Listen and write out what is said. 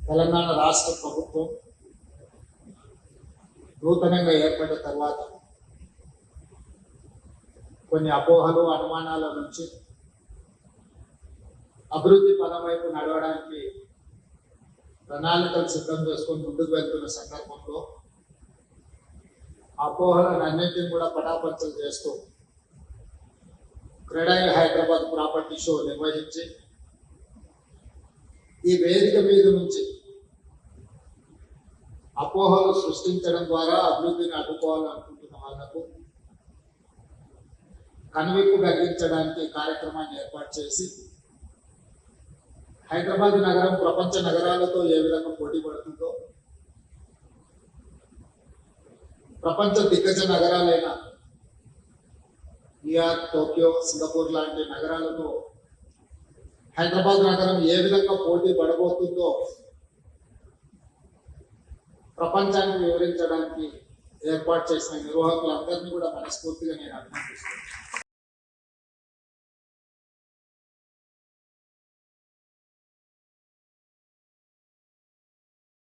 తెలంగాణ రాష్ట్ర ప్రభుత్వం నూతనంగా ఏర్పడిన తర్వాత కొన్ని అపోహలు అనుమానాల నుంచి అభివృద్ధి పదం వైపు నడవడానికి ప్రణాళికలు సిద్ధం చేసుకొని ముందుకు వెళ్తున్న సందర్భంలో అపోహలను అన్నింటినీ కూడా పటాపంచలు చేస్తూ క్రెడాయి హైదరాబాద్ ప్రాపర్టీ షో నిర్వహించి ఈ వేదిక మీద నుంచి అపోహలు సృష్టించడం ద్వారా అభివృద్ధిని అడ్డుకోవాలనుకుంటున్న వాళ్లకు కనువిప్పు కలిగించడానికి కార్యక్రమాన్ని ఏర్పాటు చేసి హైదరాబాద్ నగరం ప్రపంచ నగరాలతో ఏ విధంగా పోటీ పడుతుందో, ప్రపంచ దిగ్గజ నగరాలైన న్యూయార్క్, టోక్యో, సింగపూర్ లాంటి నగరాలతో హైదరాబాద్ నగరం ఏ విధంగా పోటీ పడబోతుందో ప్రపంచానికి వివరించడానికి ఏర్పాటు చేసిన నిర్వాహకులందరినీ కూడా మనస్ఫూర్తిగా నేను అభినందిస్తున్నాను.